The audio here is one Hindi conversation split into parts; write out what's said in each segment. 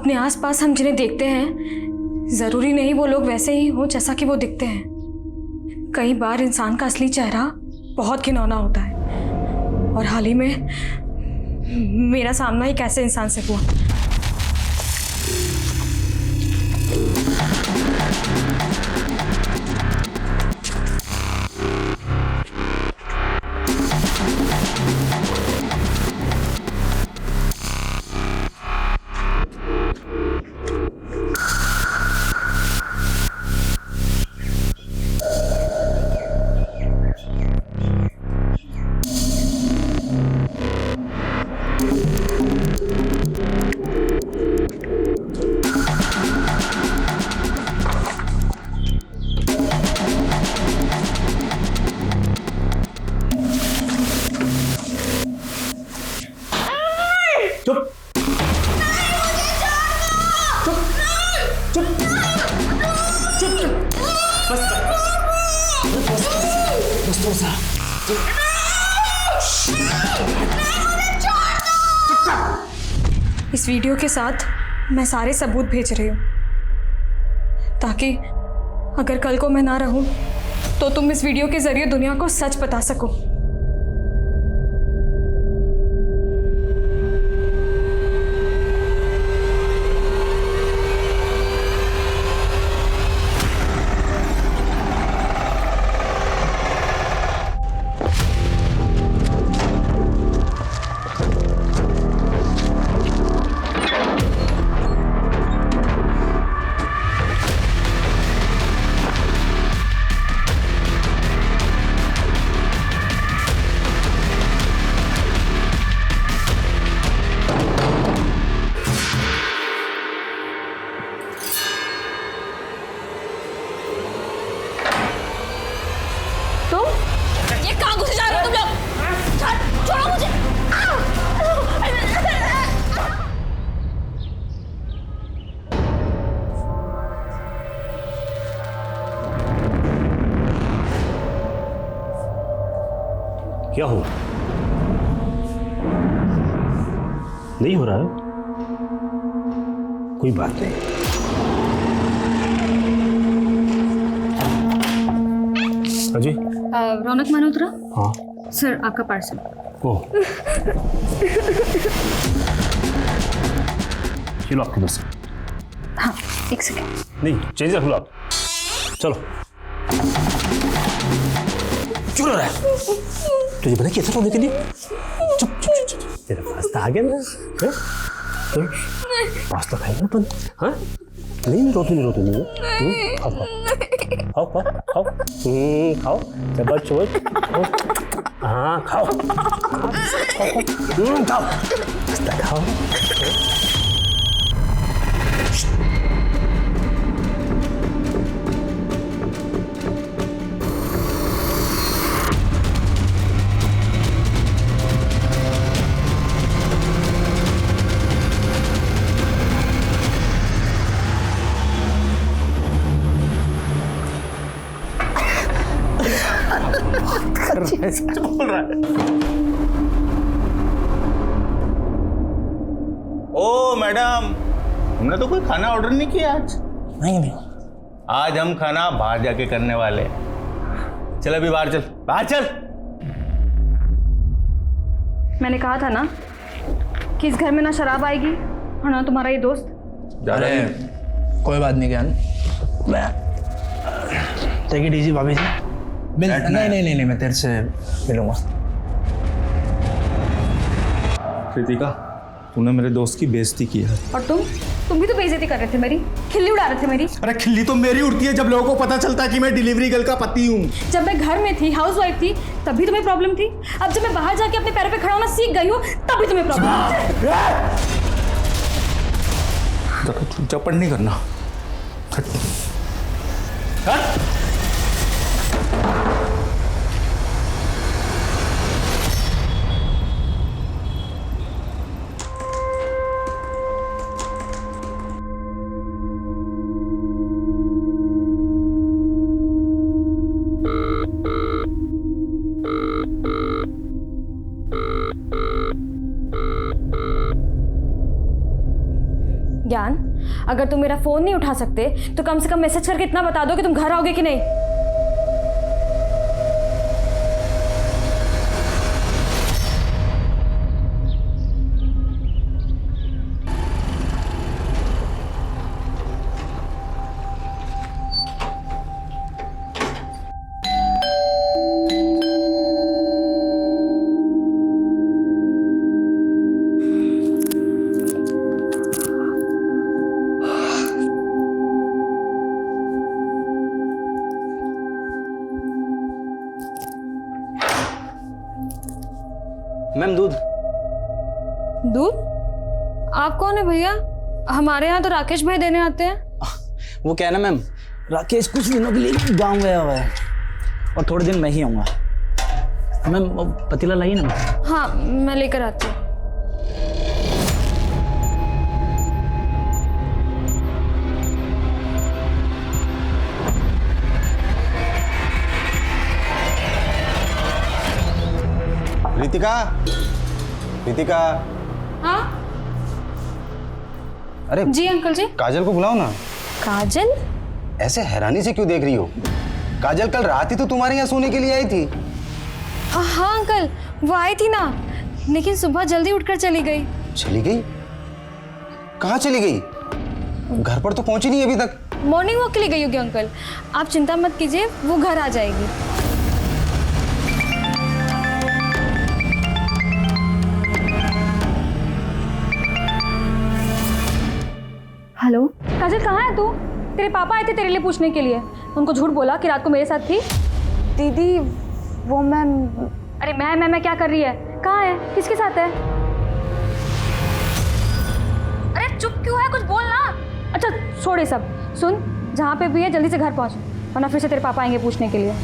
अपने आसपास हम जिन्हें देखते हैं जरूरी नहीं वो लोग वैसे ही हो जैसा कि वो दिखते हैं। कई बार इंसान का असली चेहरा बहुत घिनौना होता है और हाल ही में मेरा सामना ही कैसे इंसान से हुआ। चुप चुप चुप चुप चुप बस बस थोड़ा सा इस वीडियो के साथ मैं सारे सबूत भेज रही हूँ ताकि अगर कल को मैं ना रहूं तो तुम इस वीडियो के जरिए दुनिया को सच बता सको। ये कहाँ घुसे जा रहे हो तुम लोग? छोड़ो मुझे। क्या हुआ? नहीं हो रहा है? कोई बात नहीं। अजय रौनक मल्होत्रा। हाँ सर आपका पार्सल। ओह चलो आपके बस। हाँ एक सेकेंड। नहीं चेंज रख लो आप। चलो क्यों रो रहा है? तुझे बना कैसा रोने के लिए? चुप चुप चुप चुप। तेरा पास्ता आ गया ना? पास्ता खाएगा अपन? हाँ नहीं रोती नहीं खाओ खाओ खाओ खाओ खाओ चबच हाँ खाओ खाओ पास्ता खाओ। बोल रहा है। ओ मैडम, हमने तो कोई खाना ऑर्डर नहीं किया आज। नहीं आज हम खाना बाहर जाके करने वाले हैं। चल अभी बाहर चल, बाहर चल। मैंने कहा था ना कि इस घर में ना शराब आएगी और ना तुम्हारा ये दोस्त। अरे कोई बात नहीं ज्ञान, मैं टेक इट इजी भाभी जी। नहीं मैं तेरे से मिलूंगा। कृतिका, तूने मेरे दोस्त की बेइज्जती की है। और तुम भी तो बेइज्जती कर रहे थे मेरी, खिल्ली उड़ा रहे थे मेरी। अरे खिल्ली तो मेरी उड़ती है जब लोगों को पता चलता है कि मैं डिलीवरी गर्ल का पति हूँ। जब मैं घर में थी, हाउस वाइफ थी, तभी तुम्हें प्रॉब्लम थी। अब जब मैं बाहर जाके अपने पैरों पे खड़ा होना सीख गई हूँ तभी तुम्हें प्रॉब्लम। चौपड़ नहीं करना। ज्ञान, अगर तुम मेरा फोन नहीं उठा सकते तो कम से कम मैसेज करके इतना बता दो कि तुम घर आओगे कि नहीं। मैम दूध। दूध? आप कौन है भैया? हमारे यहाँ तो राकेश भाई देने आते हैं। वो क्या है ना मैम, राकेश कुछ दिनों के लिए गांव गया हुआ है और थोड़े दिन मैं ही आऊँगा। मैम वो पतीला लाइए ना। हाँ, मैं लेकर आती हूँ। रितिका, रितिका। हाँ अरे जी अंकल जी। काजल को बुलाओ ना। काजल? ऐसे हैरानी से क्यों देख रही हो? काजल कल रात ही तो तुम्हारे यहाँ सोने के लिए आई थी। हाँ अंकल, वो आई थी ना, लेकिन सुबह जल्दी उठकर चली गई। चली गई? कहाँ चली गई? घर पर तो पहुंची नहीं अभी तक। मॉर्निंग वॉक के लिए गई होगी अंकल, आप चिंता मत कीजिए, वो घर आ जाएगी। हेलो काजल, कहाँ है तू? तेरे पापा आए थे तेरे लिए पूछने के लिए। उनको झूठ बोला कि रात को मेरे साथ थी। दीदी वो मैम। अरे मैं क्या कर रही है? कहाँ है? किसके साथ है? अरे चुप क्यों है? कुछ बोल ना। अच्छा छोड़ ये सब, सुन जहाँ पे भी है जल्दी से घर पहुँच, वरना फिर से तेरे पापा आएंगे पूछने के लिए।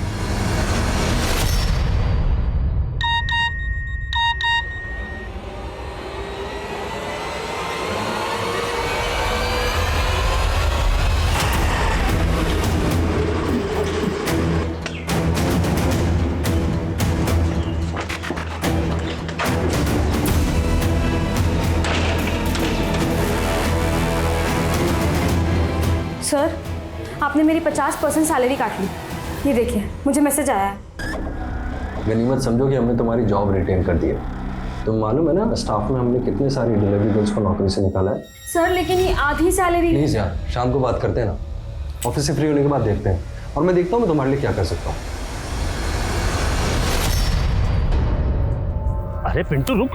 सर, आपने मेरी 50% सैलरी काट ली। ये देखिए, मुझे मैसेज आया है। गनीमत समझो कि हमने तुम्हारी जॉब रिटेन कर दी है। तुम मालूम है ना स्टाफ में हमने कितने सारी डिलीवरी गर्ल्स को नौकरी से निकाला है। सर लेकिन ये आधी सैलरी। प्लीज़ यार, शाम को बात करते हैं ना, ऑफिस से फ्री होने के बाद देखते हैं, और मैं देखता हूँ मैं तुम्हारे लिए क्या कर सकता हूँ। अरे पिंटू रुक,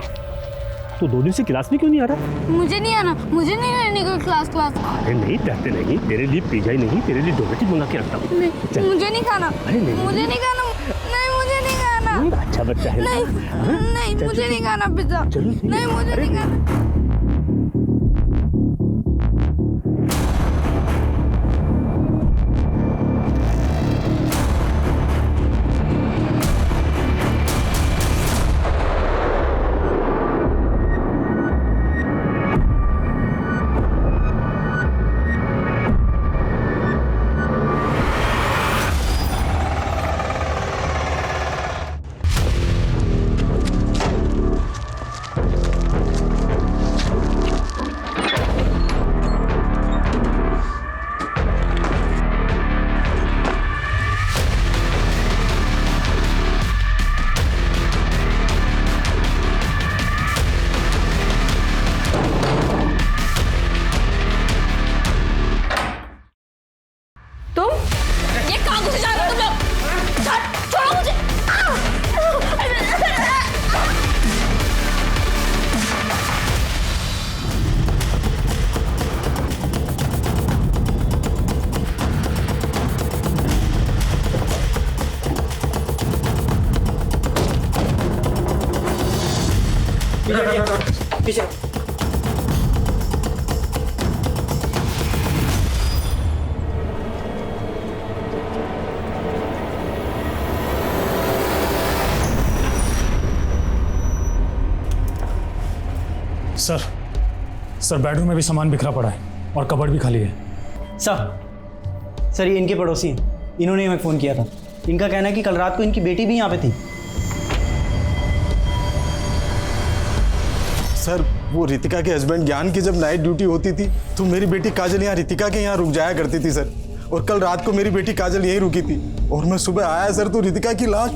तू 2 दिन से क्लास में क्यों नहीं आ रहा? मुझे नहीं आना, मुझे नहीं रहने को क्लास। अरे नहीं डरते नहीं, तेरे लिए पिज्जा ही नहीं, तेरे लिए डोनेट मंगा के रखता हूँ। मुझे नहीं खाना। अरे नहीं, मुझे नहीं खाना। नहीं मुझे नहीं खाना। अच्छा बच्चा है। नहीं नहीं मुझे नहीं खाना पिज्जा। नहीं मुझे नहीं खाना। ये कहाँ घुसे जा रहे हो तुम लोग? छोड़ो मुझे। पीछे सर बेडरूम में भी सामान बिखरा पड़ा है और कबर्ड भी खाली है। सर ये इनके पड़ोसी हैं, इन्होंने हमें फ़ोन किया था। इनका कहना है कि कल रात को इनकी बेटी भी यहाँ पे थी। सर वो रितिका के हस्बैंड ज्ञान की जब नाइट ड्यूटी होती थी तो मेरी बेटी काजल यहाँ रितिका के यहाँ रुक जाया करती थी सर। और कल रात को मेरी बेटी काजल यहीं रुकी थी और मैं सुबह आया सर तो रितिका की लाश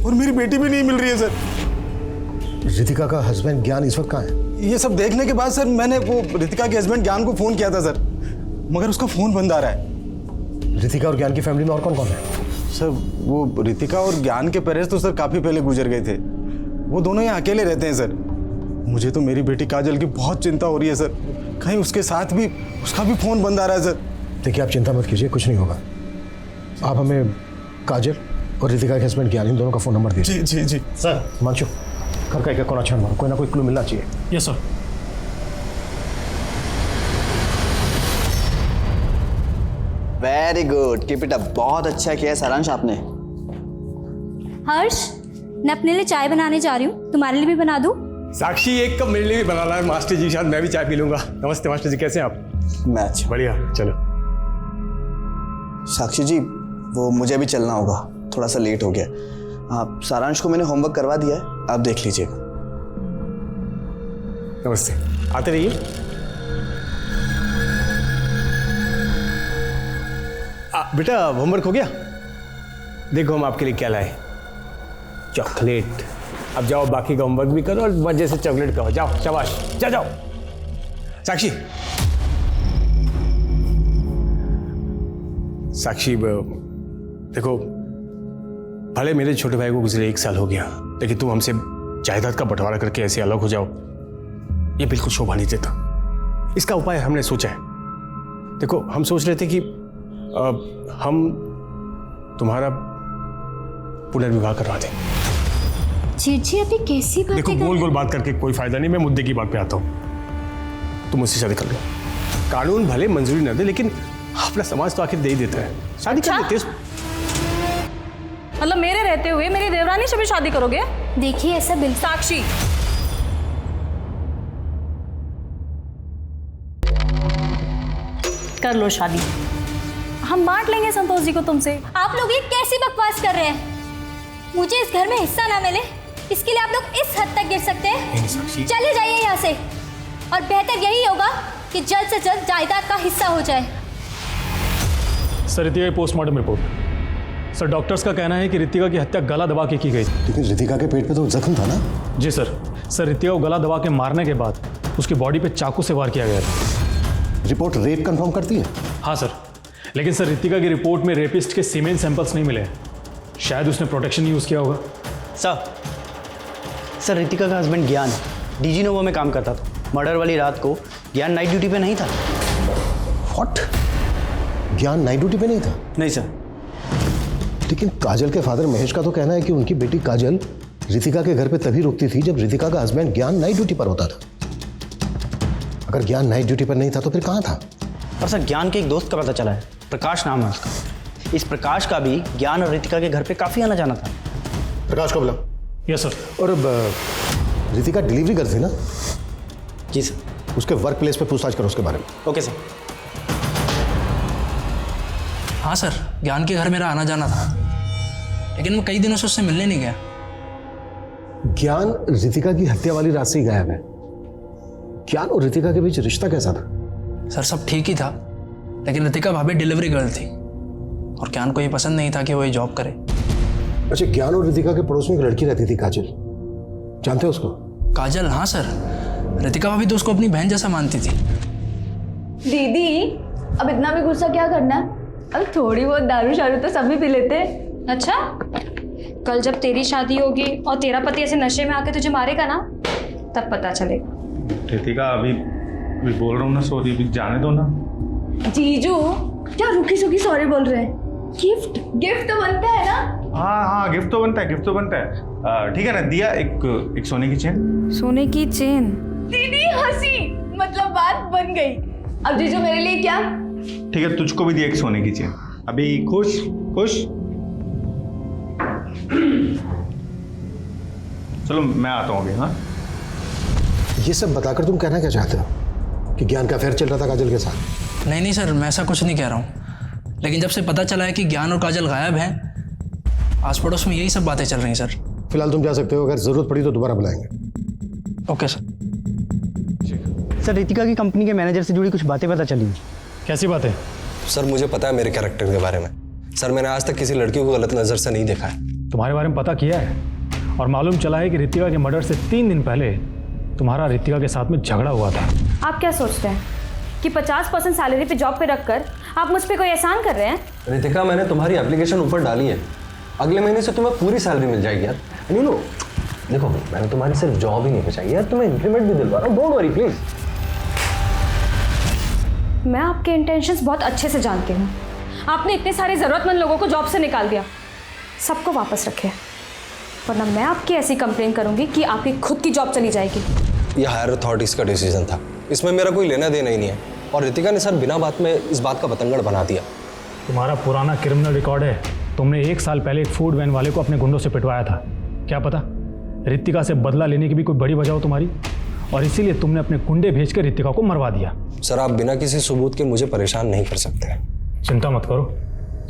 और मेरी बेटी भी नहीं मिल रही है सर। रितिका का हस्बैंड ज्ञान इस वक्त कहाँ है? ये सब देखने के बाद सर मैंने वो रितिका के हस्बैंड ज्ञान को फ़ोन किया था सर, मगर उसका फ़ोन बंद आ रहा है। रितिका और ज्ञान की फैमिली में और कौन कौन है? सर वो रितिका और ज्ञान के पेरेंट्स तो सर काफ़ी पहले गुजर गए थे, वो दोनों यहाँ अकेले रहते हैं सर। मुझे तो मेरी बेटी काजल की बहुत चिंता हो रही है सर, कहीं उसके साथ भी उसका भी फ़ोन बंद आ रहा है सर। देखिए आप चिंता मत कीजिए, कुछ नहीं होगा। आप हमें काजल और रितिका के हस्बैंड ज्ञान इन दोनों का फ़ोन नंबर दीजिए। जी जी जी सर हिमांशु, घर का एक कोना छान मारो, कोई ना कोई क्लू मिलना चाहिए। Yes sir. Very good, keep it up. बहुत अच्छा किया सारांश आपने। हर्ष, मैं अपने लिए चाय बनाने जा रही हूँ, तुम्हारे लिए भी बना दूँ? साक्षी एक कप मेरे लिए भी बना ला मास्टर जी, शायद मैं भी चाय पी लूंगा। नमस्ते मास्टर जी, कैसे हैं आप? मैं अच्छा। बढ़िया, चलो। साक्षी जी वो मुझे भी चलना होगा, थोड़ा सा लेट हो गया। आप सारांश को मैंने होमवर्क करवा दिया है, आप देख लीजिएगा। नमस्ते, आते रहिए। बेटा होमवर्क हो गया? देखो हम आपके लिए क्या लाए, चॉकलेट। अब जाओ बाकी का होमवर्क भी करो और मजे से चॉकलेट खाओ। जाओ, शाबाश, जाओ। साक्षी, साक्षी देखो, भले मेरे छोटे भाई को गुजरे 1 साल हो गया, लेकिन तुम हमसे जायदाद का बंटवारा करके ऐसे अलग हो जाओ, ये बिल्कुल शोभा नहीं देता। इसका उपाय हमने सोचा है। देखो हम सोच रहे थे कि हम तुम्हारा पुनर्विवाह करवा दें। जी अभी कैसी बातें देखो कर गोल गोल बात करके कोई फायदा नहीं, मैं मुद्दे की बात पे आता हूँ। तुम मुझसे शादी कर लो। कानून भले मंजूरी न दे, लेकिन अपना समाज तो आखिर दे ही देता है, शादी कर लेते हैं। मतलब मेरे रहते हुए मेरी देवरानी से भी शादी करोगे? देखिए ऐसा बिल्कुल। साक्षी, कर लो शादी, हम बांट लेंगे संतोष जी को तुमसे। आप लोग ये कैसी बकवास कर रहे हैं? मुझे इस घर में हिस्सा ना मिले इसके लिए आप लोग इस हद तक गिर सकते हैं? चले जाइए यहाँ से, और बेहतर यही होगा कि जल्द से जल्द जायदाद का हिस्सा हो जाए। सर रितिका की पोस्टमार्टम रिपोर्ट। सर डॉक्टर्स का कहना है कि रितिका की हत्या गला दबा के की गई थी। लेकिन रितिका के पेट पे तो जख्म था ना? जी सर। सर रितिका को गला दबा के मारने के बाद उसकी बॉडी पे चाकू से वार किया गया था। रिपोर्ट रेप कंफर्म करती है? हाँ सर, लेकिन सर रितिका की रिपोर्ट में रेपिस्ट के सीमेन सैंपल्स नहीं मिले। शायद उसने प्रोटेक्शन यूज़ किया होगा। सर रितिका का हस्बैंड ज्ञान डीजी नोवा में काम करता था। मर्डर वाली रात को ज्ञान नाइट ड्यूटी पे नहीं था। व्हाट? ज्ञान नाइट ड्यूटी पे नहीं था? नहीं सर। लेकिन काजल के फादर महेश का तो कहना है कि उनकी बेटी काजल रितिका के घर पे तभी रुकती थी जब रितिका का हस्बैंड ज्ञान नाइट ड्यूटी पर होता था। अगर ज्ञान नाइट ड्यूटी पर नहीं था तो फिर कहाँ था? और सर ज्ञान के एक दोस्त का पता चला है, प्रकाश नाम है उसका। इस प्रकाश का भी ज्ञान और रितिका के घर पे काफ़ी आना जाना था। प्रकाश को बुला। Yes sir. और रितिका डिलीवरी गर्ल थी ना? जी सर। उसके वर्क प्लेस पे पूछताछ करो उसके बारे में। Okay sir. हाँ सर, ज्ञान के घर मेरा आना जाना था, लेकिन मैं कई दिनों से उससे मिलने नहीं गया। ज्ञान रितिका की हत्या वाली रात से ही गायब है। ज्ञान और रितिका के बीच रिश्ता कैसा था? सर सब ठीक ही था, लेकिन रितिका भाभी डिलीवरी गर्ल थी और ज्ञान को ये पसंद नहीं था कि वो ये जॉब करे। अच्छा, ज्ञान और रितिका के पड़ोस में एक लड़की रहती थी काजल, जानते हो उसको? काजल? हाँ सर, रितिका भाभी तो उसको अपनी बहन जैसा मानती थी। दीदी अब इतना भी गुस्सा क्या करना है? अब थोड़ी बहुत दारू शारू तो सभी पी लेते हैं। अच्छा, कल जब तेरी शादी होगी और तेरा पति ऐसे नशे में आके तुझे मारेगा ना, तब पता चलेगा। रितिका अभी बोल रहा हूँ ना, सॉरी, अभी जाने दो ना। जीजू क्या रूखी सूखी सॉरी बोल रहे हैं? गिफ्ट तो बनता है ना? हाँ, गिफ्ट तो बनता है। ठीक है ना, दिया एक सोने की चेन। सोने की चेन? दीदी हंसी, मतलब बात बन गई। अब जीजू मेरे लिए क्या? ठीक है, तुझको भी दिया एक सोने की चेन। अभी खुश? चलो मैं आता हूँ अभी। हाँ, ये सब बताकर तुम कहना क्या चाहते हो? कि ज्ञान का अफेयर चल रहा था काजल के साथ? नहीं सर, मैं ऐसा कुछ नहीं कह रहा हूँ, लेकिन जब से पता चला है कि ज्ञान और काजल गायब हैं, आस पड़ोस में यही सब बातें चल रही हैं सर। फिलहाल तुम जा सकते हो, अगर जरूरत पड़ी तो दोबारा बुलाएंगे। Okay sir. सर रितिका की कंपनी के मैनेजर से जुड़ी कुछ बातें पता चली। कैसी बात है? सर मुझे पता है मेरे कैरेक्टर के बारे में। सर मैंने आज तक किसी लड़की को गलत नज़र से नहीं देखा है। तुम्हारे बारे में पता किया है और मालूम चला है कि रितिका के मर्डर से 3 दिन पहले तुम्हारा रितिका के साथ में झगड़ा हुआ था। आप क्या सोचते हैं कि 50% सैलरी पे जॉब पे रखकर आप मुझ पे कोई एहसान कर रहे हैं? रितिका मैंने तुम्हारी एप्लीकेशन ऊपर डाली है, अगले महीने से तुम्हें पूरी सैलरी मिल जाएगी यार। नहीं नो देखो मैंने तुम्हारी सिर्फ जॉब ही नहीं बचाई यार, तुम्हें इंक्रीमेंट भी दिलवा रहा हूँ, डोंट वरी प्लीज। मैं आपके इंटेंशंस बहुत अच्छे से जानती हूँ। आपने इतने सारे ज़रूरतमंद लोगों को जॉब से निकाल दिया, सबको वापस रखे, वरना मैं आपकी ऐसी कंप्लेन करूंगी कि आपकी खुद की जॉब चली जाएगी। ये हायर अथॉरिटीज़ का डिसीजन था, इसमें मेरा कोई लेना देना ही नहीं है। और रितिका ने सर बिना बात में इस बात का बतंगड़ बना दिया। तुम्हारा पुराना क्रिमिनल रिकॉर्ड है। तुमने 1 साल पहले एक फूड वैन वाले को अपने गुंडों से पिटवाया था। क्या पता रितिका से बदला लेने की भी कोई बड़ी वजह हो तुम्हारी, और इसीलिए तुमने अपने गुंडे भेजकर रितिका को मरवा दिया। सर आप बिना किसी सबूत के मुझे परेशान नहीं कर सकते। चिंता मत करो,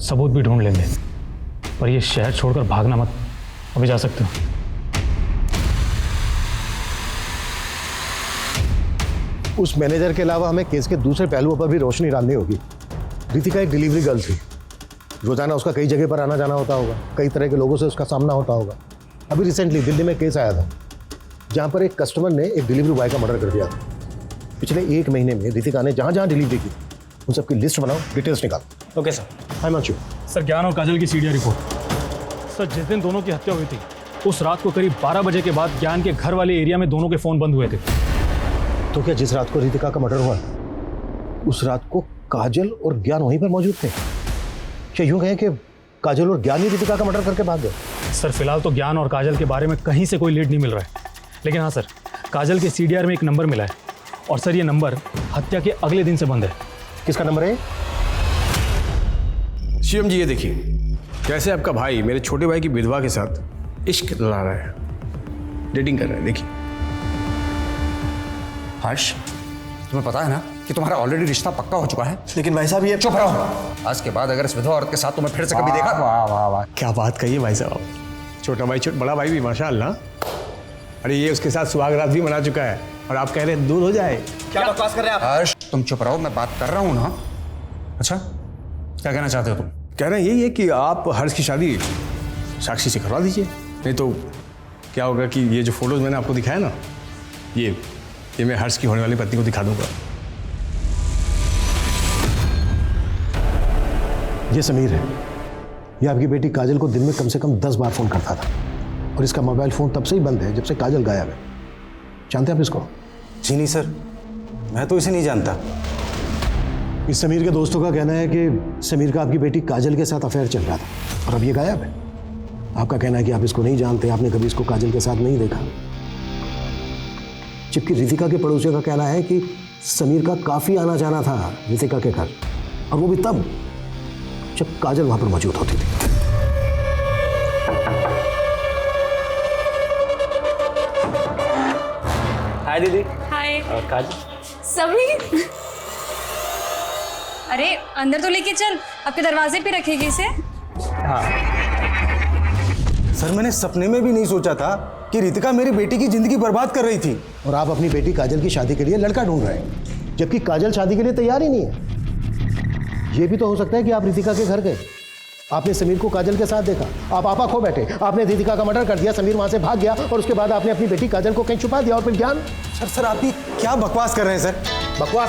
सबूत भी ढूंढ लेंगे, पर ये शहर छोड़कर भागना मत। अभी जा सकते हो। उस मैनेजर के अलावा हमें केस के दूसरे पहलुओं पर भी रोशनी डालनी होगी। रितिका एक डिलीवरी गर्ल थी, रोजाना उसका कई जगह पर आना जाना होता होगा, कई तरह के लोगों से उसका सामना होता होगा। अभी रिसेंटली दिल्ली में केस आया था जहां पर एक कस्टमर ने एक डिलीवरी बॉय का मर्डर कर दिया था। पिछले 1 महीने में रितिका ने जहां जहां डिलीवरी की उन सबकी लिस्ट बनाओ, डिटेल्स निकालो। Okay sir. Hi Manshu. Sir Gyan और काजल की सीडिया रिपोर्ट। सर जिस दिन दोनों की हत्या हुई थी उस रात को करीब 12 बजे के बाद ज्ञान के घर वाले एरिया में दोनों के फ़ोन बंद हुए थे। तो क्या जिस रात को रितिका का मर्डर हुआ उस रात को काजल और ज्ञान वहीं पर मौजूद थे? क्या यूं कहें कि काजल और ज्ञान ही रितिका का मर्डर करके भाग गए? सर फिलहाल तो ज्ञान और काजल के बारे में कहीं से कोई लीड नहीं मिल रहा है, लेकिन हाँ सर काजल के सीडीआर में एक नंबर मिला है, और सर ये नंबर हत्या के अगले दिन से बंद है। किसका नंबर है? शिवम जी ये देखिए कैसे आपका भाई मेरे छोटे भाई की विधवा के साथ इश्क लड़ा रहा है, डेटिंग कर रहा है। देखिए हर्ष, तुम्हें पता है ना कि तुम्हारा ऑलरेडी रिश्ता पक्का हो चुका है। लेकिन भाई साहब ये चुप रहो। आज के बाद अगर इस विधवा औरत के साथ तुम्हें फिर से कभी देखा। वाह वाह वाह, क्या बात कही है भाई साहब। छोटा भाई बड़ा भाई भी माशाअल्लाह। अरे ये उसके साथ सुहाग रात भी मना चुका है और आप कह रहे हैं दूर हो जाए। क्या बकवास कर रहे हैं आप? हर्ष तुम चुप रहो, मैं बात कर रहा हूँ ना। अच्छा क्या कहना चाहते हो तुम? कह रहे हैं यही है कि आप हर्ष की शादी साक्षी से करवा दीजिए, नहीं तो क्या होगा कि ये जो फोटोज मैंने आपको दिखाया ना ये मैं हर्ष की होने वाली पत्नी को दिखा दूंगा। ये समीर है, ये आपकी बेटी काजल को दिन में कम से कम 10 बार फोन करता था, और इसका मोबाइल फोन तब से ही बंद है जब से काजल गायब है। जानते हैं आप इसको? जी नहीं सर, मैं तो इसे नहीं जानता। इस समीर के दोस्तों का कहना है कि समीर का आपकी बेटी काजल के साथ अफेयर चल रहा था और अब ये गायब है। आपका कहना है कि आप इसको नहीं जानते, आपने कभी इसको काजल के साथ नहीं देखा। जबकि रितिका के पड़ोसियों का कहना है कि समीर का काफ़ी आना जाना था रितिका के घर, और वो भी तब जब काजल वहां पर मौजूद होती थी। हाय दीदी। हाय। काजल। सभी अरे अंदर तो लेके चल, आपके दरवाजे पे रखेगी इसे। हाँ सर मैंने सपने में भी नहीं सोचा था कि रितिका मेरी बेटी की जिंदगी बर्बाद कर रही थी। और आप अपनी बेटी काजल की शादी के लिए लड़का ढूंढ रहे हैं, जबकि काजल शादी के लिए तैयार ही नहीं है। ये भी तो हो सकता है कि आप रितिका के घर गए, आपने समीर को काजल के साथ देखा, आप आपा खो बैठे, आपने रितिका का मर्डर कर दिया, समीर वहां से भाग गया, और उसके बाद आपने अपनी बेटी काजल को कहीं छुपा दिया, और फिर ज्ञान। सर आप ये क्या बकवास कर रहे हैं सर? बकवास?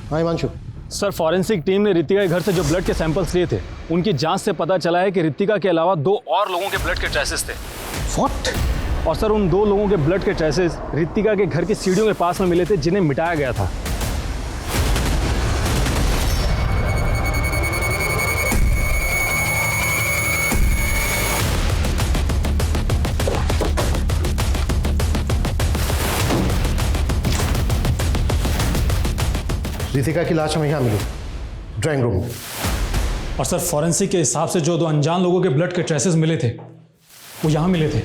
हाँ हिमांशु। सर फॉरेंसिक टीम ने रितिका के घर से जो ब्लड के सैंपल्स लिए थे उनकी जांच से पता चला है कि रितिका के अलावा 2 और लोगों के ब्लड के ट्रेसेस थे। व्हाट? और सर उन 2 लोगों के ब्लड के ट्रेसेस रितिका के घर की सीढ़ियों के पास में मिले थे जिन्हें मिटाया गया था। रितिका की लाश हमें यहाँ मिली ड्राइंग रूम में। और सर फॉरेंसिक के हिसाब से जो 2 अनजान लोगों के ब्लड के ट्रेसेस मिले थे वो यहाँ मिले थे,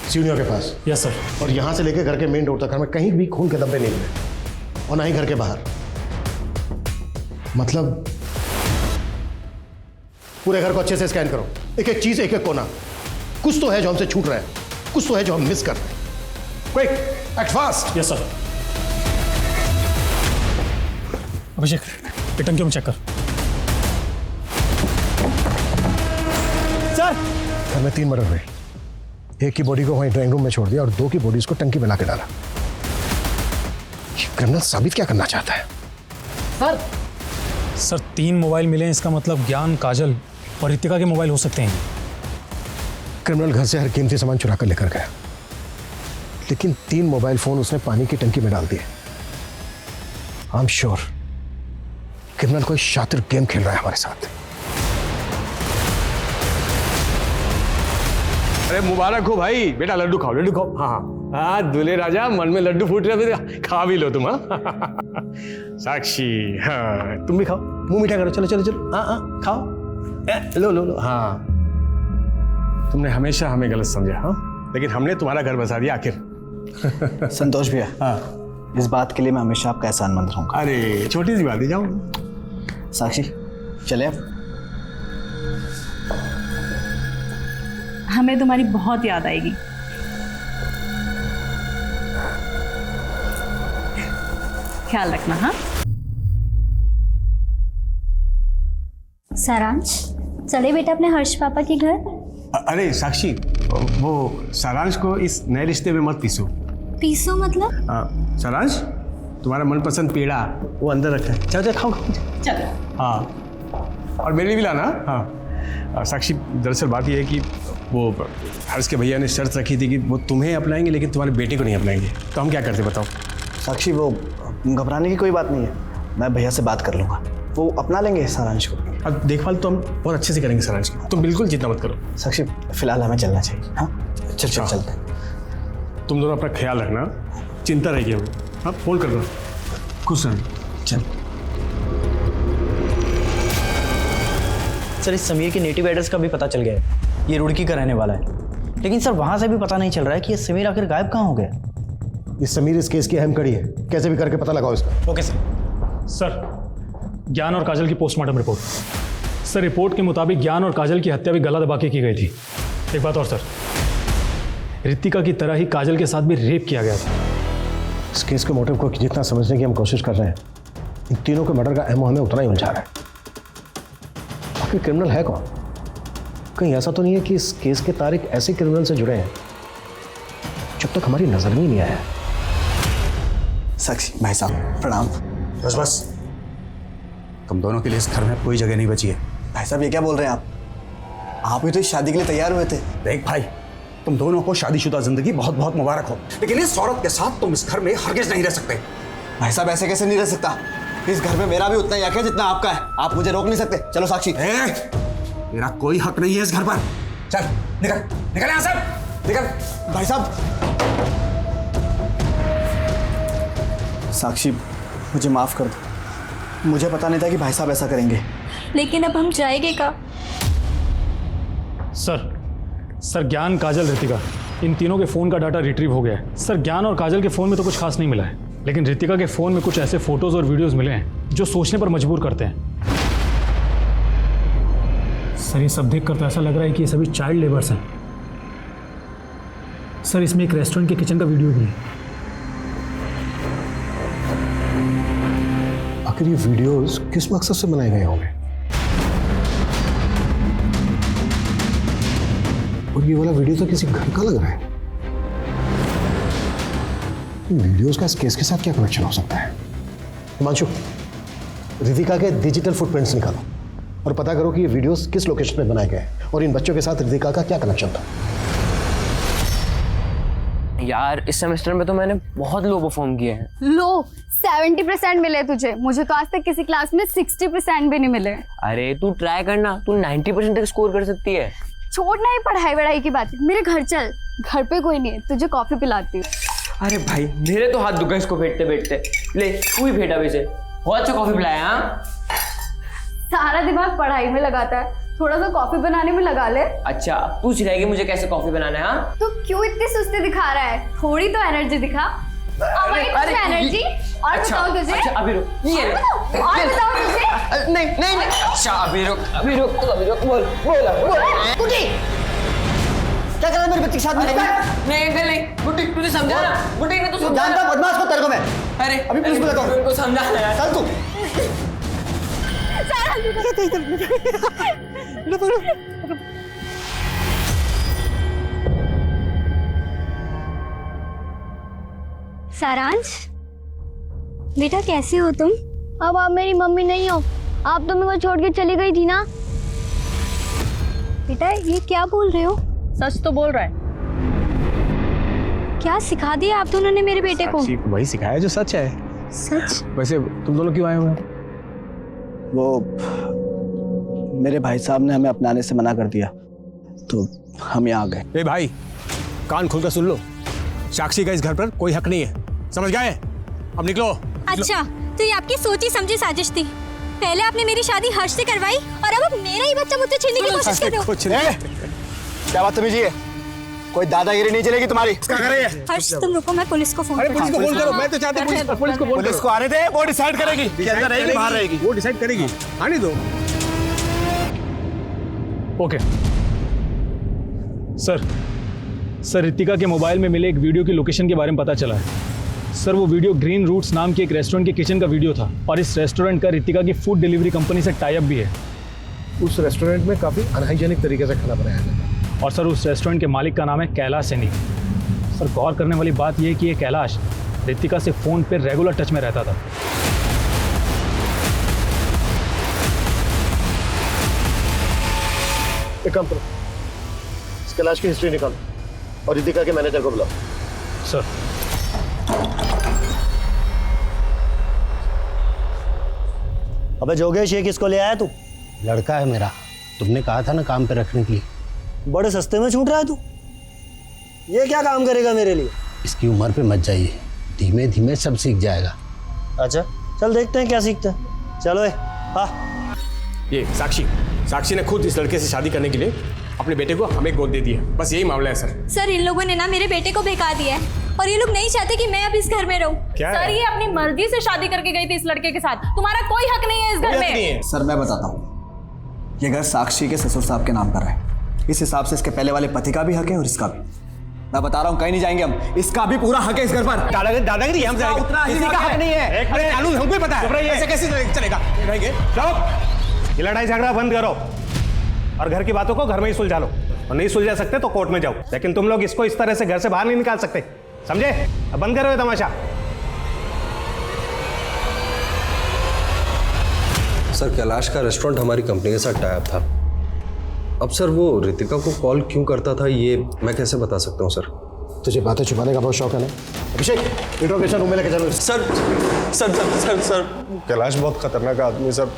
सीढ़ियों के पास। Yes sir. और यहाँ से लेकर घर के मेन डोर तक हमें कहीं भी खून के धब्बे नहीं मिले, और ना ही घर के बाहर। मतलब पूरे घर को अच्छे से स्कैन करो, एक एक चीज, एक एक कोना, कुछ तो है जो हमसे छूट रहा है। कुछ तो है जो हम मिस कर रहे हैं। Quick, act fast. Yes sir. Abhishek, ये टंकियों में चेक कर। सर, घर में 3 मर्डर हुए। एक की बॉडी को वहीं ड्राइंग रूम में छोड़ दिया और 2 की बॉडीज को टंकी में ला के डाला। क्रिमिनल साबित क्या करना चाहता है? सर 3 मोबाइल मिले हैं, इसका मतलब ज्ञान, काजल और रितिका के मोबाइल हो सकते हैं। क्रिमिनल घर से हर कीमती सामान चुरा कर लेकर गया, लेकिन 3 मोबाइल फोन उसने पानी की टंकी में डाल दिए। आई एम श्योर क्रिमिनल कोई शातिर गेम खेल रहा है हमारे साथ। अरे मुबारक हो भाई, बेटा लड्डू खाओ, लड्डू खाओ। हाँ हाँ, दूल्हे राजा, मन में लड्डू फूट रहे थे, खा भी लो तुम। हाँ साक्षी, हाँ तुम भी खाओ, मुंह मीठा करो। चलो चलो चलो, हाँ हाँ खाओ, लो लो लो। हाँ तुमने हमेशा हमें गलत समझा, हाँ, लेकिन हमने तुम्हारा घर बसा दिया आखिर। संतोष भैया, हाँ इस बात के लिए मैं हमेशा आपका एहसानमंद रहूंगा। अरे छोटी सी बात है, जाओ। साक्षी चले अब। हमें तुम्हारी बहुत याद आएगी। ख्याल रखना। हाँ सारांश, चले बेटा अपने हर्ष पापा के घर। अरे साक्षी, वो सारांश को इस नए रिश्ते में मत पीसो। पीसो मतलब? सारांश, तुम्हारा मनपसंद पेड़ा वो अंदर रखा है, चलो चलो खाओ खाओ। चलो। हाँ, और मेरे लिए भी लाना। हाँ साक्षी, दरअसल बात ये है कि वो हर्ष के भैया ने शर्त रखी थी कि वो तुम्हें अपनाएंगे लेकिन तुम्हारे बेटे को नहीं अपनाएंगे, तो हम क्या करते बताओ? साक्षी, वो घबराने की कोई बात नहीं है, मैं भैया से बात कर लूँगा, वो अपना लेंगे सारांश को। अब देखभाल तो हम बहुत अच्छे से करेंगे सारांश की, तुम बिल्कुल चिंता मत करो। साक्षी, फिलहाल हमें चलना चाहिए। हाँ चल चल चलते। तुम दोनों अपना ख्याल रखना, चिंता रहेगी हमें। हाँ फोन कर दो, खुश रहना। चल। सर, इस समीर के नेटिव एड्रेस का भी पता चल गया है, ये रुड़की का रहने वाला है। लेकिन सर वहाँ से भी पता नहीं चल रहा है कि ये समीर आखिर गायब कहाँ हो गया। ये समीर इस केस की अहम कड़ी है, कैसे भी करके पता लगाओ इसका। Okay sir. सर, ज्ञान और काजल की पोस्टमार्टम रिपोर्ट। सर, रिपोर्ट के मुताबिक ज्ञान और काजल की हत्या भी गला दबा के की गई थी। एक बात और सर, रितिका की तरह ही काजल के साथ भी रेप किया गया था। इस केस के मोटिव को जितना समझने की हम कोशिश कर रहे हैं, इन तीनों के मर्डर का अहम हमें उतना ही उलझा रहा है। आखिर क्रिमिनल है कौन? कहीं ऐसा तो नहीं है कि इस केस के तारीख ऐसे क्रिमिनल से जुड़े हैं जब तक हमारी नजर में ही नहीं आया। साक्षी भाई साहब प्रणाम। बस बस, तुम दोनों के लिए इस घर में कोई जगह नहीं बची है। भाई साहब ये क्या बोल रहे हैं आप भी तो इस शादी के लिए तैयार हुए थे। देख भाई, तुम दोनों को शादीशुदा जिंदगी बहुत बहुत मुबारक हो, लेकिन इस औरत के साथ तुम इस घर में हरगिज नहीं रह सकते। भाई साहब ऐसे कैसे नहीं रह सकता, इस घर में मेरा भी उतना ही हक है जितना आपका है, आप मुझे रोक नहीं सकते। चलो साक्षी। मेरा कोई हक नहीं है इस घर पर। चल निकल निकल यहाँ से, निकल। भाई साहब। साक्षी मुझे माफ कर दो, मुझे पता नहीं था कि भाई साहब ऐसा करेंगे। लेकिन अब हम जाएंगे कहाँ? सर ज्ञान, काजल, रितिका, इन तीनों के फ़ोन का डाटा रिट्रीव हो गया है। सर, ज्ञान और काजल के फ़ोन में तो कुछ खास नहीं मिला है, लेकिन रितिका के फ़ोन में कुछ ऐसे फोटोज़ और वीडियोज़ मिले हैं जो सोचने पर मजबूर करते हैं। सर, ये सब देखकर तो ऐसा लग रहा है कि ये सभी चाइल्ड लेबर्स हैं। सर, इसमें एक रेस्टोरेंट के किचन का वीडियो भी है। आखिर ये वीडियोस किस मकसद से बनाए गए होंगे? और ये वाला वीडियो तो किसी घर का लग रहा है। वीडियोस का इस केस के साथ क्या कनेक्शन हो सकता है? हिमांशु, रितिका के डिजिटल फुटप्रिंट्स निकालो और पता करो कि ये वीडियोस किस लोकेशन पे बनाए गए और इन बच्चों के साथ रितिका का क्या कनेक्शन था। यार, इस सेमेस्टर में तो मैंने बहुत लो परफॉर्म किए हैं। लो 70% मिले तुझे, मुझे तो आज तक किसी क्लास में 60% भी नहीं मिले। अरे तू ट्राई करना, तू 90% तक स्कोर कर सकती है। छोड़ना ही पढ़ाई वढ़ाई की बात है, मेरे घर चल, घर पे कोई नहीं है, तुझे कॉफी पिलाती हूँ। अरे भाई, मेरे तो हाथ दुखा इसको फेंटते फेंटते। ले तू ही फेंटा वैसे, बहुत अच्छा कॉफी पिलाया। हाँ, सारा दिमाग पढ़ाई में लगाता है, थोड़ा सा कॉफी बनाने में लगा ले। अच्छा, तू सिखाएगी मुझे कैसे कॉफी बनाना है? हाँ, तू क्यों इतनी सुस्ती दिखा रहा है? थोड़ी तो एनर्जी दिखा। एनर्जी और अच्छा, बताओ तुझे। अच्छा अभी रुक, ये ले। और बताओ तुझे। नहीं नहीं नहीं, अच्छा अभी रुक बोल बोल। क्या कर रहा है मेरे बच्चे के साथ में? नहीं अंकल नहीं, बुटीक तुझे समझा ना, बुटीक ने तो समझा। जानता बदमाश को तेरे को मैं। अरे अभी पुलिस को बताऊं। उनको समझाना यार। चल तू। सारांश, बेटा कैसे हो तुम? अब आप मेरी मम्मी नहीं हो, आप तो मेरे को छोड़ के चली गई थी ना। बेटा ये क्या बोल रहे हो? सच तो बोल रहा है। क्या सिखा दिया आप दोनों ने मेरे बेटे को? वही सिखाया जो सच है। सच? वैसे तुम दोनों क्यों आए हुए हो? वो मेरे भाई साहब ने हमें अपनाने से मना कर दिया, तो हम यहाँ आ गए। ए भाई, कान खोलकर सुन लो, साक्षी का इस घर पर कोई हक नहीं है, समझ गए? अब निकलो। अच्छा, तो ये आपकी सोची समझी साजिश थी। पहले आपने मेरी शादी हर्ष से करवाई और अब मेरा ही बच्चा मुझसे छीनने की कोशिश कर रहे हो। क्या बात समझी है? कोई दादागिरी नहीं चलेगी तुम्हारी। क्या कर रही है? हर्ष तुम रुको, मैं पुलिस को फोन अरे पुलिस को फोन करो, मैं तो चाहता हूं पुलिस को फोन करो। पुलिस को आने दे, वो डिसाइड करेगी कि अंदर रहेगी बाहर रहेगी। वो डिसाइड करेगी, आने दो। ओके सर, रितिका के मोबाइल में मिले एक वीडियो की लोकेशन के बारे में पता चला है। सर वो वीडियो ग्रीन रूट्स नाम के एक रेस्टोरेंट के किचन का वीडियो था और इस रेस्टोरेंट का रितिका की फूड डिलीवरी कंपनी से टाई अप भी है। उस रेस्टोरेंट में काफ़ी अनहाइजेनिक तरीके से खाना बनाया जाता है। और सर उस रेस्टोरेंट के मालिक का नाम है कैलाश सैनी। सर गौर करने वाली बात यह है कि ये कैलाश रितिका से फ़ोन पे रेगुलर टच में रहता था। एक काम करो, इस कैलाश की हिस्ट्री निकालो और रितिका के मैनेजर को बुलाओ। सर अबे जोगेश, ये किसको ले आया तू? लड़का है मेरा, तुमने कहा था ना काम पे रखने के लिए। बड़े सस्ते में छूट रहा है तू। ये क्या काम करेगा मेरे लिए? इसकी उम्र पे मत जाइए, धीमे धीमे सब सीख जाएगा। अच्छा चल देखते हैं क्या सीखते हैं। चलो हाँ। ये साक्षी ने खुद इस लड़के से शादी करने के लिए अपने बेटे को हमें गोद दे दी है, बस यही मामला है सर। सर इन लोगों ने ना मेरे बेटे को बेकार दिया है और ये लोग नहीं चाहते कि मैं अब इस घर में रहूं। सर ये अपनी मर्जी से शादी करके गई थी इस लड़के के साथ, तुम्हारा कोई हक नहीं है इस घर में। सर मैं बताता हूँ, ये घर साक्षी के ससुर साहब के नाम पर है, इस हिसाब से इसके पहले वाले पति का भी हक है और इसका भी। मैं बता रहा हूँ कहीं नहीं जाएंगे हम, इसका भी पूरा हक है इस घर पर। दादागिरी हम किसी का हक नहीं है। कानून हमको ही पता है, ऐसे कैसे चलेगा? ये लड़ाई झगड़ा बंद करो और घर की बातों को घर में ही सुलझा लो, और नहीं सुलझा सकते तो कोर्ट में जाओ, लेकिन तुम लोग इसको इस तरह से घर से बाहर नहीं निकाल सकते, समझे? अब बंद करो ये तमाशा। सर कैलाश का रेस्टोरेंट हमारी कंपनी के साथ टाई अप था। अब सर वो रितिका को कॉल क्यों करता था ये मैं कैसे बता सकता हूँ सर? तुझे बातें छुपाने का बहुत शौक है ना? अभिषेक, इंट्रोगेशन रूम में लेके चलो। Sir sir sir sir sir Kailash बहुत खतरनाक आदमी सर,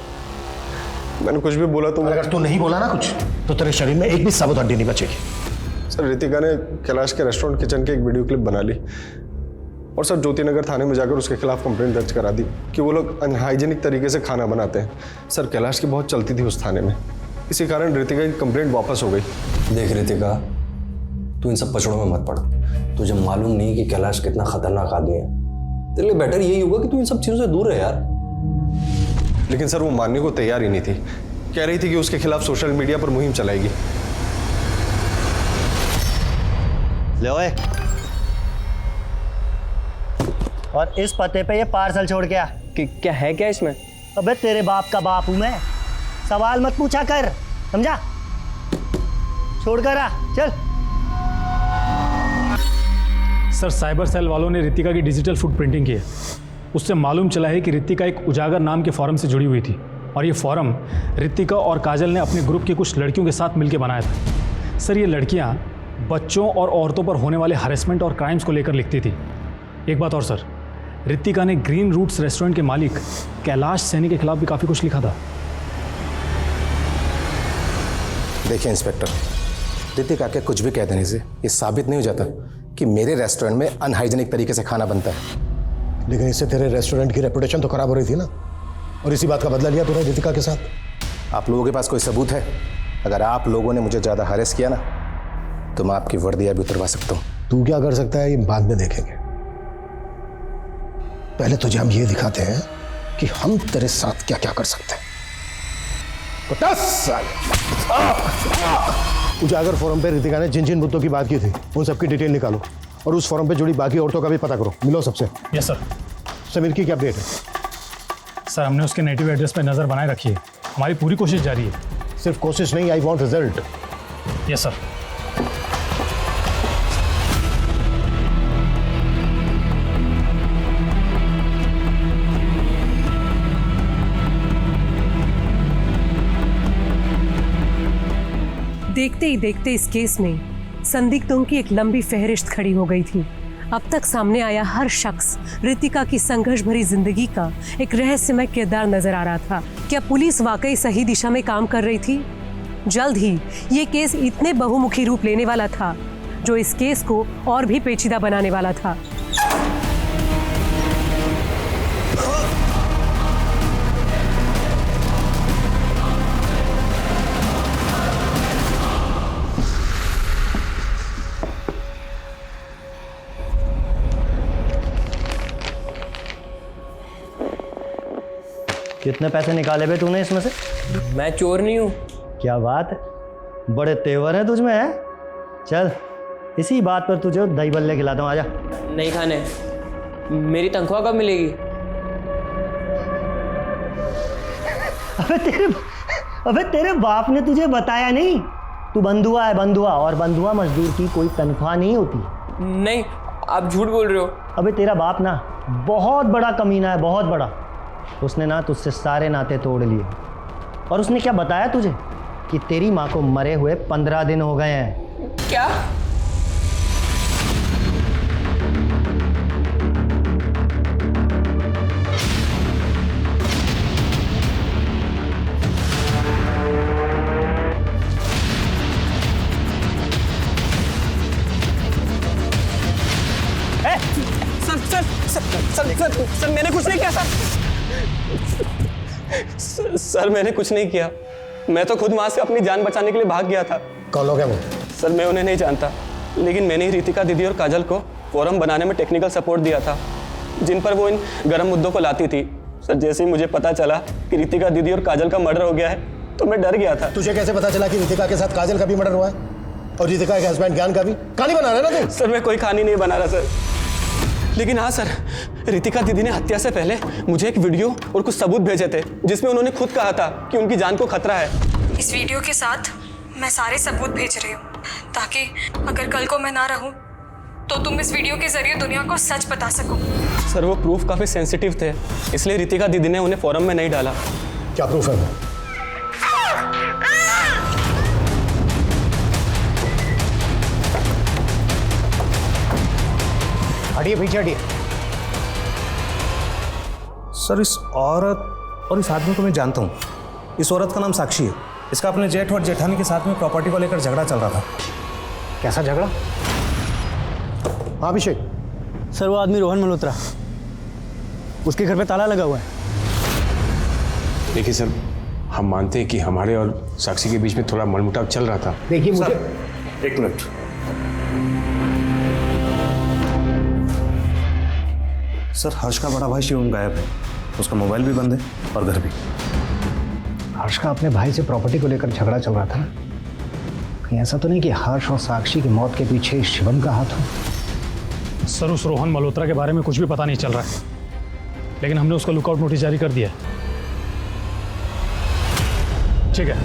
मैंने कुछ भी बोला तो अगर तू नहीं बोला ना कुछ तो तेरे शरीर में एक भी साबुत हड्डी नहीं बचेगी। सर रितिका ने कैलाश के रेस्टोरेंट किचन की एक वीडियो क्लिप बना ली और सर ज्योति नगर थाने में जाकर उसके खिलाफ कंप्लेंट दर्ज करा दी कि वो लोग अनहाइजीनिक तरीके से खाना बनाते हैं। सर कैलाश की बहुत चलती थी उस थाने में, इसी कारण रितिका की कंप्लेंट वापस हो गई। देख रितिका, तू इन सब पचड़ों में मत पड़, तुझे मालूम नहीं कि कैलाश कितना खतरनाक आदमी है। तेरे लिए बेटर यही होगा कि तू इन सब चीजों से दूर रहे यार। लेकिन सर वो मानने को तैयार ही नहीं थी, कह रही थी कि उसके खिलाफ सोशल मीडिया पर मुहिम चलाएगी। ले ओए, और इस पते पे ये पार्सल छोड़ के आ। क्या है क्या इसमें? अबे तेरे बाप का बाप हूं मैं, सवाल मत पूछा कर, समझा? छोड़ कर आ, चल। सर साइबर सेल वालों ने रितिका की डिजिटल फुटप्रिंटिंग की है। उससे मालूम चला है कि रितिका एक उजागर नाम के फॉरम से जुड़ी हुई थी और ये फॉरम रितिका और काजल ने अपने ग्रुप की कुछ लड़कियों के साथ मिलकर बनाया था। सर ये लड़कियां बच्चों और औरतों पर होने वाले हरेसमेंट और क्राइम्स को लेकर लिखती थी। एक बात और सर, रितिका ने ग्रीन रूट्स रेस्टोरेंट के मालिक कैलाश सैनी के खिलाफ भी काफ़ी कुछ लिखा था। देखिए इंस्पेक्टर, रितिका के कुछ भी कह देने से ये साबित नहीं हो जाता कि मेरे रेस्टोरेंट में अनहाइजीनिक तरीके से खाना बनता है। लेकिन इससे तेरे रेस्टोरेंट की रेपुटेशन तो खराब हो रही थी ना, और इसी बात का बदला लिया तूने रितिका के साथ। आप लोगों के पास कोई सबूत है? अगर आप लोगों ने मुझे ज़्यादा हरेस किया ना तो मैं आपकी वर्दियाँ भी उतरवा सकता हूँ। तू क्या कर सकता है ये बाद में देखेंगे, पहले तुझे हम ये दिखाते हैं कि हम तेरे साथ क्या क्या कर सकते हैं। उजागर फोरम पे रितिका ने जिन जिन मुद्दों की बात की थी उन सबकी डिटेल निकालो और उस फोरम पे जुड़ी बाकी औरतों का भी पता करो। मिलो सबसे। Yes sir. समीर की क्या अपडेट है? सर हमने उसके नेटिव एड्रेस पे नज़र बनाए रखी है, हमारी पूरी कोशिश जारी है। सिर्फ कोशिश नहीं, I want result. Yes sir. देखते ही देखते इस केस में संदिग्धों की एक लंबी फहरिस्त खड़ी हो गई थी। अब तक सामने आया हर शख्स रितिका की संघर्ष भरी जिंदगी का एक रहस्यमय किरदार नजर आ रहा था। क्या पुलिस वाकई सही दिशा में काम कर रही थी? जल्द ही ये केस इतने बहुमुखी रूप लेने वाला था जो इस केस को और भी पेचीदा बनाने वाला था। कितने पैसे निकाले बे तूने इसमें से? मैं चोर नहीं हूँ। क्या बात है, बड़े तेवर हैं तुझमें है। चल इसी बात पर तुझे दही बल्ले खिलाता हूँ, आजा। नहीं खाने। मेरी तनख्वाह कब मिलेगी? अबे तेरे बाप ने तुझे बताया नहीं? तू बंधुआ है, बंधुआ, और बंधुआ मजदूर की कोई तनख्वाह नहीं होती। नहीं, आप झूठ बोल रहे हो। अबे तेरा बाप ना बहुत बड़ा कमीना है, बहुत बड़ा। उसने ना तुझसे सारे नाते तोड़ लिए और उसने क्या बताया तुझे कि तेरी माँ को मरे हुए 15 दिन हो गए हैं। क्या? सर मैंने कुछ नहीं किया सर मैंने कुछ नहीं किया। मैं तो खुद वहां से अपनी जान बचाने के लिए भाग गया था। कौन लोग हैं वो? सर मैं उन्हें नहीं जानता, लेकिन मैंने ही रितिका दीदी और काजल को फोरम बनाने में टेक्निकल सपोर्ट दिया था, जिन पर वो इन गर्म मुद्दों को लाती थी। सर जैसे ही मुझे पता चला कि रितिका दीदी और काजल का मर्डर हो गया है तो मैं डर गया था। तुझे कैसे पता चला कि रितिका के साथ काजल का भी मर्डर हुआ है और रितिका के हस्बैंड ज्ञान का भी? कहानी बना रहा है ना तू? सर मैं कोई कहानी नहीं बना रहा सर, लेकिन हाँ सर, रितिका दीदी ने हत्या से पहले मुझे एक वीडियो और कुछ सबूत भेजे थे जिसमें उन्होंने खुद कहा था कि उनकी जान को खतरा है। इस वीडियो के साथ मैं सारे सबूत भेज रही हूँ ताकि अगर कल को मैं ना रहूँ तो तुम इस वीडियो के जरिए दुनिया को सच बता सको। सर वो प्रूफ काफी सेंसिटिव थे, इसलिए रितिका दीदी ने उन्हें फोरम में नहीं डाला। क्या प्रूफ है? हटिए, पीछे हटिए। सर इस औरत और इस आदमी को मैं जानता हूँ। इस औरत का नाम साक्षी है। इसका अपने जेठ और जेठानी के साथ में प्रॉपर्टी को लेकर झगड़ा चल रहा था। कैसा झगड़ा? हाँ अभिषेक। सर वो आदमी रोहन मल्होत्रा, उसके घर पे ताला लगा हुआ है। देखिए सर, हम मानते हैं कि हमारे और साक्षी के बीच में थोड़ा मनमुटाव चल रहा था। देखिए मुझे एक मिनट। सर हर्ष का बड़ा भाई शिवम गायब है, उसका मोबाइल भी बंद है और घर भी। हर्ष का अपने भाई से प्रॉपर्टी को लेकर झगड़ा चल रहा था। कहीं ऐसा तो नहीं कि हर्ष और साक्षी की मौत के पीछे शिवम का हाथ हो? सर उस रोहन मल्होत्रा के बारे में कुछ भी पता नहीं चल रहा है, लेकिन हमने उसका लुकआउट नोटिस जारी कर दिया है। ठीक है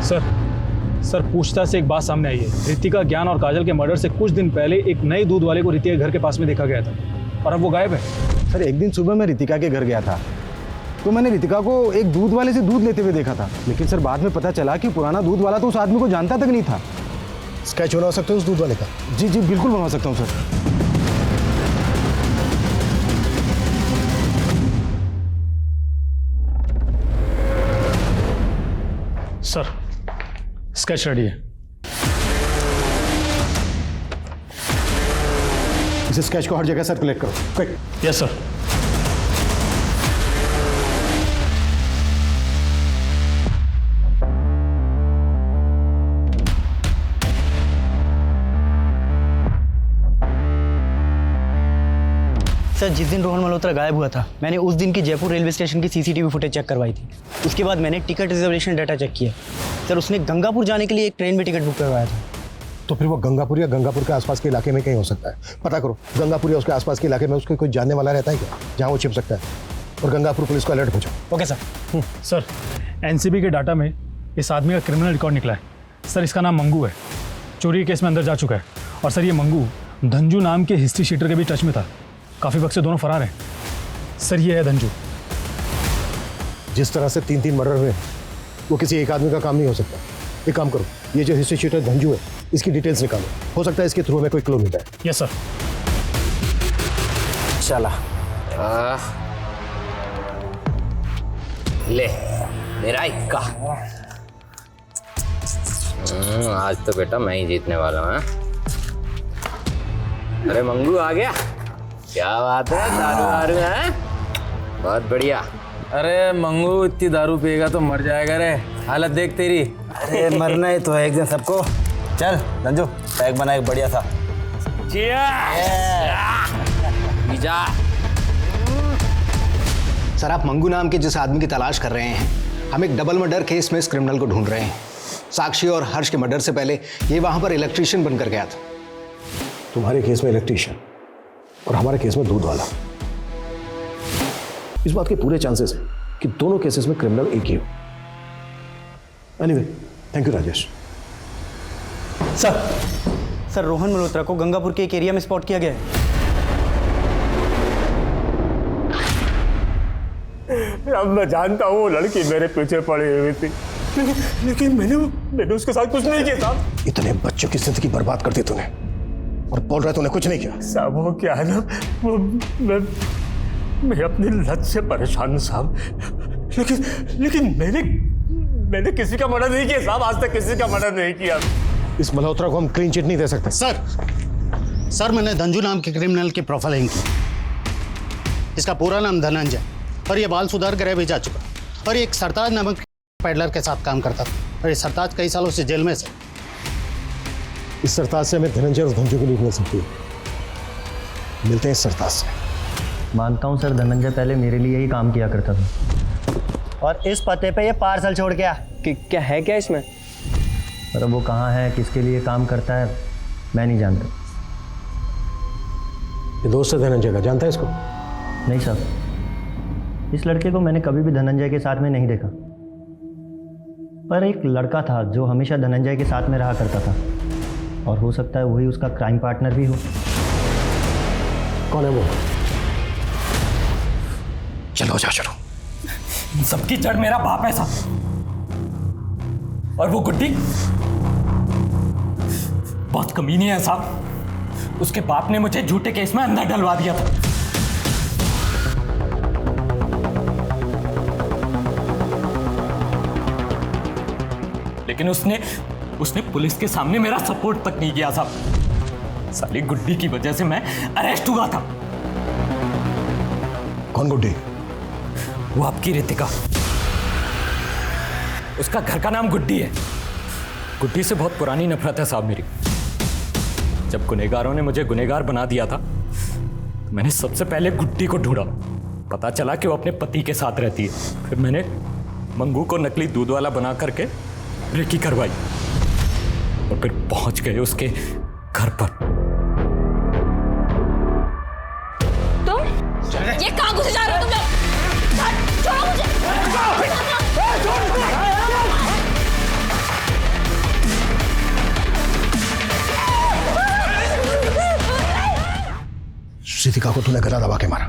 सर, पूछताछ से एक बात सामने आई है। रितिका, ज्ञान और काजल के मर्डर से कुछ दिन पहले एक नए दूध वाले को रितिका के घर के पास में देखा गया था और अब वो गायब है। सर एक दिन सुबह मैं रितिका के घर गया था तो मैंने रितिका को एक दूध वाले से दूध लेते हुए देखा था, लेकिन सर बाद में पता चला कि पुराना दूध वाला तो उस आदमी को जानता तक नहीं था। स्केच बनवा सकते हो उस दूध वाले का? जी जी बिल्कुल बनवा सकता हूँ सर। सर स्केच रेडी है। इस स्केच को हर जगह सर्कुलेट करो, क्विक। Yes sir. सर जिस दिन रोहन मल्होत्रा गायब हुआ था, मैंने उस दिन की जयपुर रेलवे स्टेशन की सीसीटीवी फुटेज चेक करवाई थी। उसके बाद मैंने टिकट रिजर्वेशन डाटा चेक किया। सर उसने गंगापुर जाने के लिए एक ट्रेन में टिकट बुक करवाया था। तो फिर वो गंगापुर या गंगापुर के आसपास के इलाके में कहीं हो सकता है। पता करो, गंगापुर या उसके आसपास के इलाके में उसके कोई जानने वाला रहता है क्या, जहाँ वो छिप सकता है। और गंगापुर पुलिस को अलर्ट भेजो। Okay sir. सर एनसीबी के डाटा में इस आदमी का क्रिमिनल रिकॉर्ड निकला है। सर इसका नाम मंगू है, चोरी केस में अंदर जा चुका है। और सर ये मंगू धंजू नाम के हिस्ट्री शीटर के भी टच में था। काफ़ी वक्त से दोनों फरार हैं। सर ये है धंजू। जिस तरह से 3 मर्डर हुए, वो किसी एक आदमी का काम नहीं हो सकता। एक काम करो, ये जो हिस्ट्री शीटर धंजू है, इसकी डिटेल्स निकालो। हो सकता है इसके थ्रू में कोई क्लू मिल जाए। Yes sir. चला ले मेरा इक्का। आज तो बेटा मैं ही जीतने वाला हूँ। अरे मंगू आ गया, क्या बात है, दारू दारू है, बहुत बढ़िया। अरे मंगू इतनी दारू पिएगा तो मर जाएगा रे, हालत देख तेरी। अरे मरना ही तो है एक दिन सबको। चल धंजू पैक बना एक बढ़िया सा। सर आप मंगू नाम के जिस आदमी की तलाश कर रहे हैं, हम एक डबल मर्डर केस में इस क्रिमिनल को ढूंढ रहे हैं। साक्षी और हर्ष के मर्डर से पहले ये वहां पर इलेक्ट्रीशियन बनकर गया था। तुम्हारे केस में इलेक्ट्रीशियन और हमारे केस में दूध वाला। इस बात के पूरे चांसेस हैं कि दोनों केसेस में क्रिमिनल एक ही हो। Anyway, thank you Rajesh. Sir Rohan Malhotra को गंगापुर के एक एरिया में स्पॉट किया गया है। अब मैं जानता हूँ वो लड़की मेरे पीछे पड़ी हुई थी, लेकिन मैंने उसके साथ कुछ नहीं किया साहब। इतने बच्चों की जिंदगी बर्बाद कर दी तूने और बोल रहा है तूने कुछ नहीं किया। साहब वो क्या है ना, वो मैं अपनी लत से परेशान हूँ साहब, लेकिन मैंने किसी का मर्डर नहीं किया साहब, आज तक किसी का मर्डर नहीं किया। इस मल्होत्रा को हम क्लीन चिट नहीं दे सकते। सर मैंने धंजू नाम के क्रिमिनल की प्रोफाइलिंग की। इसका पूरा नाम धनंजय और ये बाल सुधार गृह भी जा चुका और ये एक सरताज नामक पैडलर के साथ काम करता था और ये सरताज कई सालों से जेल में से। इस सरताज से हमें धनंजय और धंजू की लीड मिल सकती है। मिलते हैं इस सरताज से। मानता हूँ सर धनंजय पहले मेरे लिए ही काम किया करता था और इस पते पे ये पार्सल छोड़ गया। कि क्या है क्या इसमें? पर वो कहाँ है, किसके लिए काम करता है, मैं नहीं जानता। ये दोस्त है धनंजय का, जानता है इसको? नहीं साहब, इस लड़के को मैंने कभी भी धनंजय के साथ में नहीं देखा। पर एक लड़का था जो हमेशा धनंजय के साथ में रहा करता था और हो सकता है वही उसका क्राइम पार्टनर भी हो। कौन है वो? चलो जा चलो। सबकी जड़ मेरा बाप है साहब, और वो गुड्डी बहुत कमीनी है साहब। उसके बाप ने मुझे झूठे केस में अंदर डलवा दिया था। लेकिन उसने पुलिस के सामने मेरा सपोर्ट तक नहीं किया साहब। साली गुड्डी की वजह से मैं अरेस्ट हुआ था। कौन गुड्डी? वो आपकी रितिका। उसका घर का नाम गुड्डी है। गुड्डी से बहुत पुरानी नफरत है साहब मेरी। जब गुनहगारों ने मुझे गुनहगार बना दिया था तो मैंने सबसे पहले गुड्डी को ढूंढा। पता चला कि वो अपने पति के साथ रहती है। फिर मैंने मंगू को नकली दूध वाला बना करके रेकी करवाई और फिर पहुंच गए उसके घर पर। तुम ये कहां घुसे जा रहे हो तुम लोग? छोड़ो मुझे। रितिका को तूने गला दबा के मारा,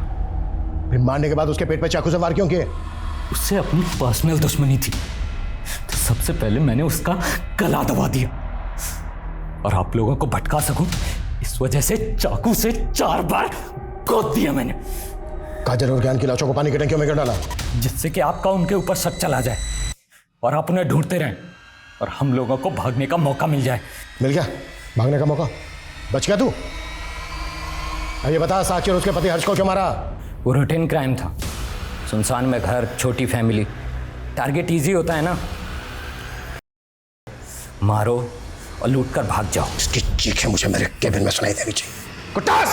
फिर मारने के बाद उसके पेट पे चाकू से वार क्यों किए? उससे अपनी पर्सनल दुश्मनी थी तो सबसे पहले मैंने उसका गला दबा दिया और आप लोगों को भटका सकूं इस वजह से चाकू से 4 बार गोद दिया मैंने। काजल और ज्ञान की लाशों को पानी की टंकियों में गिर डाला जिससे कि आपका उनके ऊपर शक चला जाए और आप उन्हें ढूंढते रहें और हम लोगों को भागने का मौका मिल जाए। मिल गया भागने का मौका? बच गया तू? ये बता, साक्षी और उसके पति हर्ष को क्यों मारा? वो रूटीन क्राइम था। सुनसान में घर, छोटी फैमिली, टारगेट इजी होता है ना, मारो और लूट कर भाग जाओ। इसकी चीखें मुझे मेरे केबिन में सुनाई देनी चाहिए। कुत्ता!